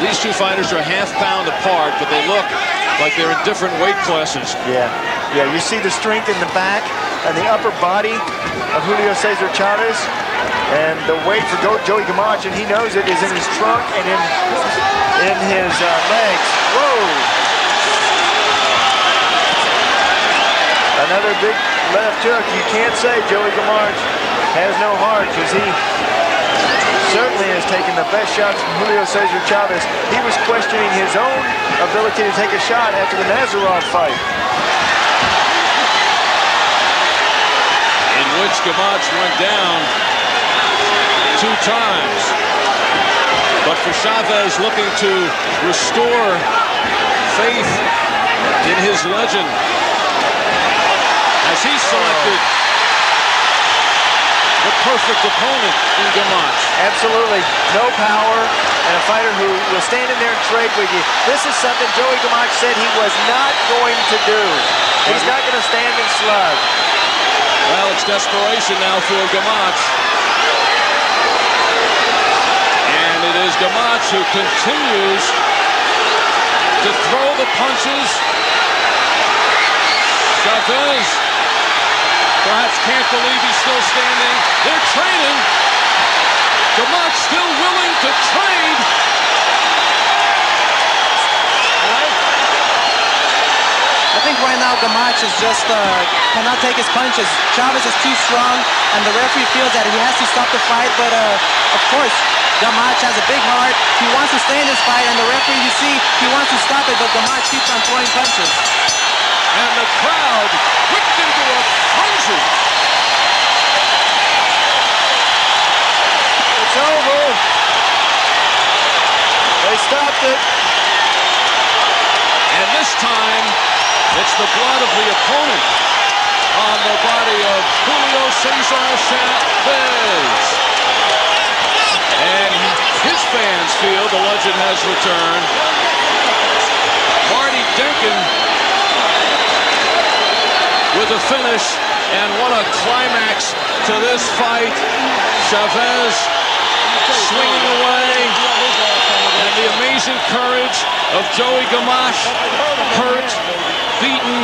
These two fighters are half-pound apart, but they look like they're in different weight classes. Yeah, you see the strength in the back the upper body of Julio Cesar Chavez. And the weight for Joey Gamache, and he knows it, is in his trunk and in his legs. Whoa! Another big left hook. You can't say Joey Gamache has no heart, because he certainly has taken the best shots from Julio Cesar Chavez. He was questioning his own ability to take a shot after the Nazarov fight, in which Gamache went down 2 times. But for Chavez, looking to restore faith in his legend, as he selected the perfect opponent in Gamache. Absolutely. No power, and a fighter who will stand in there and trade with you. This is something Joey Gamache said he was not going to do. He's not going to stand and slug. Well, it's desperation now for Gamache. And it is Gamache who continues to throw the punches. Chavez perhaps can't believe he's still standing. They're trading. Gamache still willing to trade. I think right now Gamache is just cannot take his punches. Chavez is too strong, and the referee feels that he has to stop the fight. But of course, Gamache has a big heart. He wants to stay in this fight, and the referee, you see, he wants to stop it, but Gamache keeps on throwing punches. And the crowd whipped into a frenzy. It's over. They stopped it. And this time, it's the blood of the opponent on the body of Julio Cesar Chavez. And his fans feel the legend has returned. Marty Denkin with a finish, and what a climax to this fight. Chavez swinging away, and the amazing courage of Joey Gamache, hurt, beaten,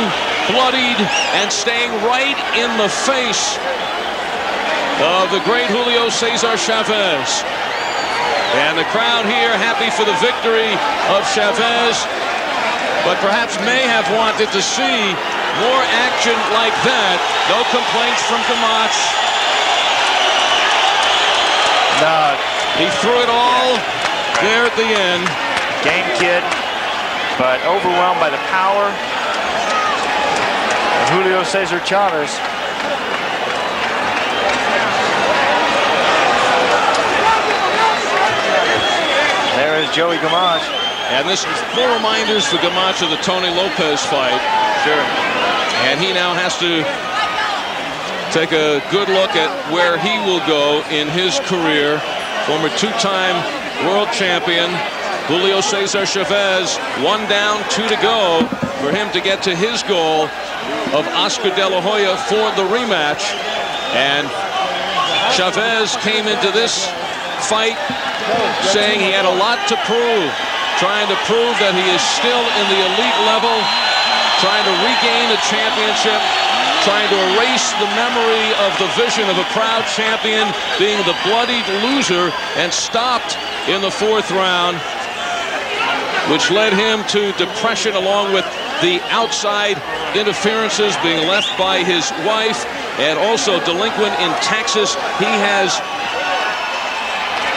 bloodied, and staying right in the face of the great Julio Cesar Chavez. And the crowd here happy for the victory of Chavez, but perhaps may have wanted to see more action like that. No complaints from Gamache. No. He threw it all there at the end. Game kid, but overwhelmed by the power of Julio Cesar Chavez. There is Joey Gamache. And this is more reminders for Gamache of the Tony Lopez fight. Sure. And he now has to take a good look at where he will go in his career. Former 2-time world champion Julio Cesar Chavez, 1 down, 2 to go for him to get to his goal of Oscar De La Hoya for the rematch. And Chavez came into this fight saying he had a lot to prove, trying to prove that he is still in the elite level, trying to regain a championship, trying to erase the memory of the vision of a proud champion being the bloodied loser, and stopped in the 4th round, which led him to depression, along with the outside interferences, being left by his wife, and also delinquent in taxes. He has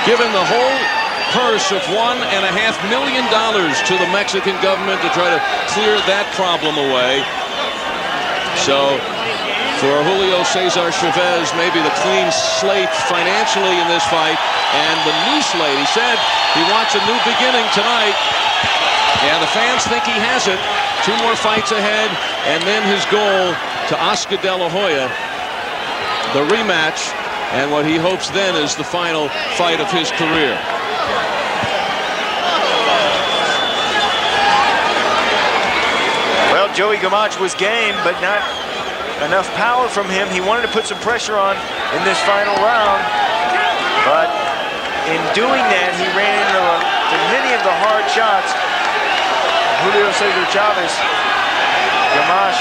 given the whole purse of $1.5 million to the Mexican government to try to clear that problem away. So for Julio Cesar Chavez, maybe the clean slate financially in this fight, and the new slate. He said he wants a new beginning tonight, and the fans think he has it. 2 more fights ahead, and then his goal to Oscar De La Hoya, the rematch, and what he hopes then is the final fight of his career. Well, Joey Gamache was game, but not enough power from him. He wanted to put some pressure on in this final round, but in doing that, he ran into many of the hard shots. Julio Cesar Chavez, Gamache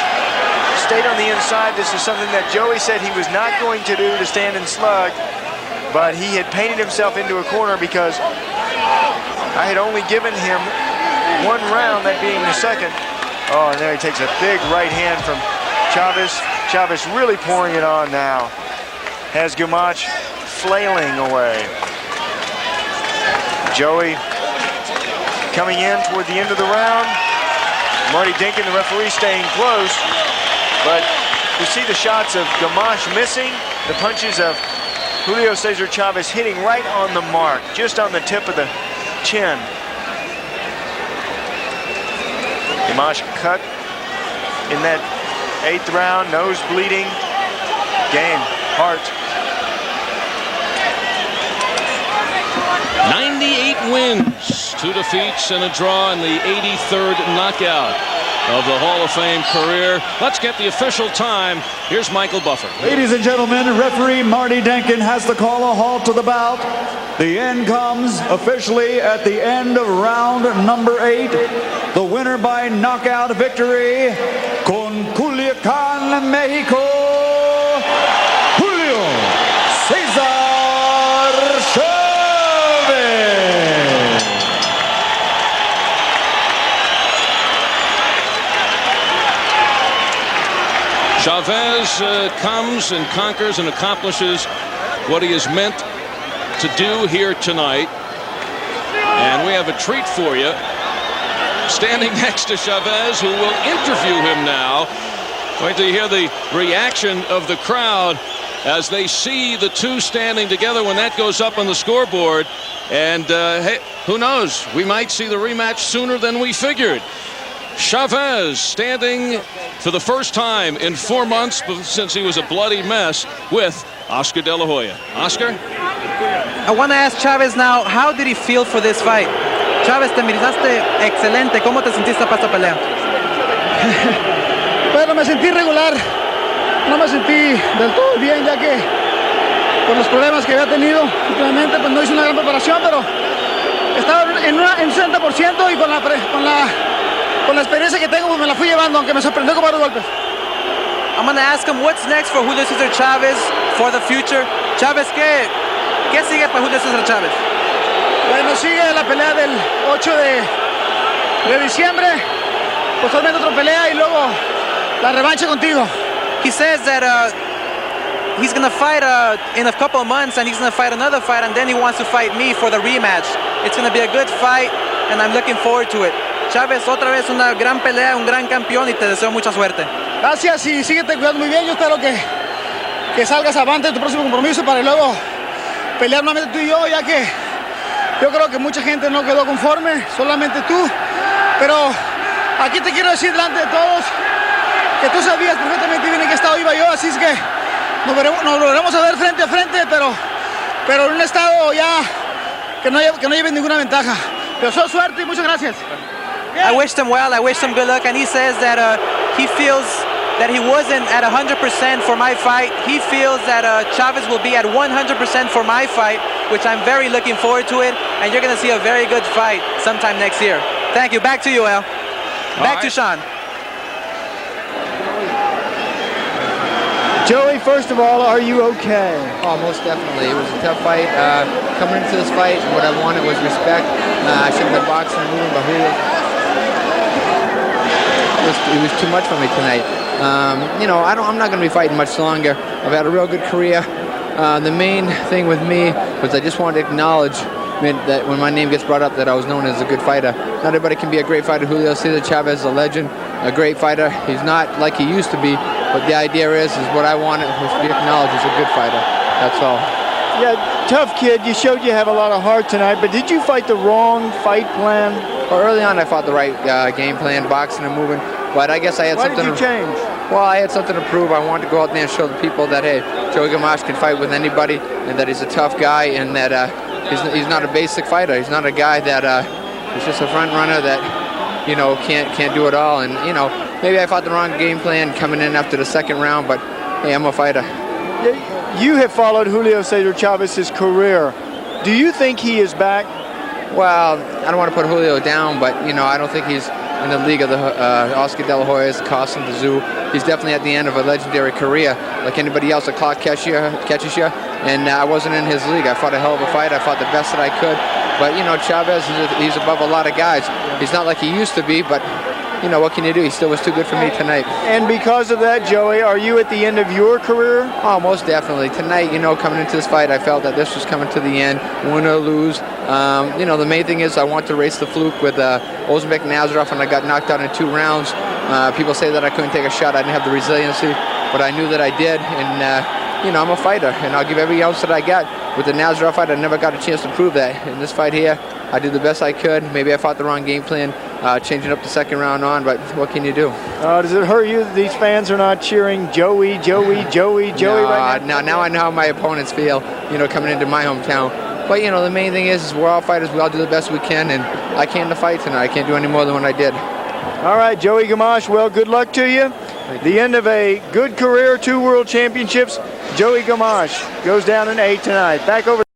stayed on the inside. This is something that Joey said he was not going to do, to stand and slug, but he had painted himself into a corner because I had only given him one round, that being the second. Oh, and there he takes a big right hand from Chavez. Chavez really pouring it on now. Has Gamache flailing away. Joey coming in toward the end of the round. Marty Dinkin, the referee, staying close. But you see the shots of Gamache missing, the punches of Julio Cesar Chavez hitting right on the mark, just on the tip of the chin. Gamache cut in that 8th round, nose bleeding. Game, heart. 98 wins, 2 defeats and a draw in the 83rd knockout of the Hall of Fame career. Let's get the official time. Here's Michael Buffer. Ladies and gentlemen, referee Marty Denkin has to call a halt to the bout. The end comes officially at the end of round number 8. The winner by knockout victory, con Culiacán, Mexico, Julio Cesar Chavez. Chavez comes and conquers and accomplishes what he is meant to do here tonight. And we have a treat for you. Standing next to Chavez, who will interview him now. Wait till you hear the reaction of the crowd as they see the two standing together when that goes up on the scoreboard. And hey, who knows? We might see the rematch sooner than we figured. Chavez standing for the first time in 4 months since he was a bloody mess with Oscar De La Hoya. Oscar? I want to ask Chavez now, how did he feel for this fight? Chavez, te miraste excelente. ¿Cómo te sentiste para esta pelea? Bueno, me sentí regular. No me sentí del todo bien, ya que por los problemas que había tenido últimamente, pues no hice una gran preparación, pero estaba en un 60% y con la experiencia que tengo, pues me la fui llevando, aunque me sorprendió con varios golpes. I'm going to ask him what's next for Julio Cesar Chavez for the future. Chavez, ¿qué sigue para Julio Cesar Chavez? Bueno, sigue la pelea del 8 de diciembre, posteriormente otra pelea y luego la revancha contigo. He says that he's going to fight in a couple of months, and he's going to fight another fight, and then he wants to fight me for the rematch. It's going to be a good fight, and I'm looking forward to it. Chavez, otra vez una gran pelea, un gran campeón, y te deseo mucha suerte. Gracias y síguete cuidando muy bien. Yo espero que salgas avante de tu próximo compromiso para luego pelear nuevamente tú y yo, ya que yo creo que mucha gente no quedó conforme, solamente tú. Pero aquí te quiero decir delante de todos que tú sabías perfectamente bien en qué estado iba yo, así es que nos volveremos a ver frente a frente, pero en un estado ya que no lleven ninguna ventaja. Te deseo suerte y muchas gracias. I wished him well, I wished him good luck, and he says that he feels that he wasn't at 100% for my fight. He feels that Chavez will be at 100% for my fight, which I'm very looking forward to it, and you're going to see a very good fight sometime next year. Thank you. Back to you, Al. Back to Sean. Joey, first of all, are you okay? Oh, most definitely. It was a tough fight. Coming into this fight, what I wanted was respect. I should have been boxing and moving, but it was too much for me tonight. You know, I'm not going to be fighting much longer. I've had a real good career. The main thing with me was I just wanted to acknowledge that when my name gets brought up that I was known as a good fighter. Not everybody can be a great fighter. Julio Cesar Chavez is a legend, a great fighter. He's not like he used to be, but the idea is what I wanted was to be acknowledged as a good fighter. That's all. Yeah, tough kid. You showed you have a lot of heart tonight, but did you fight the wrong fight plan? Well, early on I fought the right game plan, boxing and moving, but I guess I had something. Why did you change? Well, I had something to prove. I wanted to go out there and show the people that, hey, Joey Gamache can fight with anybody, and that he's a tough guy, and that he's not a basic fighter. He's not a guy that is just a front runner that, you know, can't do it all. And, you know, maybe I fought the wrong game plan coming in after the second round, but, hey, I'm a fighter. You have followed Julio Cesar Chavez's career. Do you think he is back? Well, I don't want to put Julio down, but, you know, I don't think he's in the league of the Oscar De La Hoyas, Carson, the Zoo. He's definitely at the end of a legendary career. Like anybody else, the clock catches you, and I wasn't in his league. I fought a hell of a fight. I fought the best that I could. But, you know, Chavez, he's above a lot of guys. He's not like he used to be, but, you know, what can you do? He still was too good for me tonight. And because of that, Joey, are you at the end of your career? Oh, most definitely. Tonight, you know, coming into this fight, I felt that this was coming to the end, win or lose. You know, the main thing is I want to race the fluke with Ozbek Nazarov, and I got knocked out in 2 rounds. People say that I couldn't take a shot. I didn't have the resiliency, but I knew that I did. And, you know, I'm a fighter, and I'll give every ounce that I got. With the Nazarov fight, I never got a chance to prove that. In this fight here, I did the best I could. Maybe I fought the wrong game plan, changing up the second round on, but what can you do? Does it hurt you that these fans are not cheering Joey, Joey, Joey, Joey right now? Now I know how my opponents feel, you know, coming into my hometown. But, you know, the main thing is we're all fighters. We all do the best we can, and I came to fight tonight. I can't do any more than what I did. All right, Joey Gamache, well, good luck to you. The end of a good career, 2 world championships. Joey Gamache goes down in 8 tonight. Back over.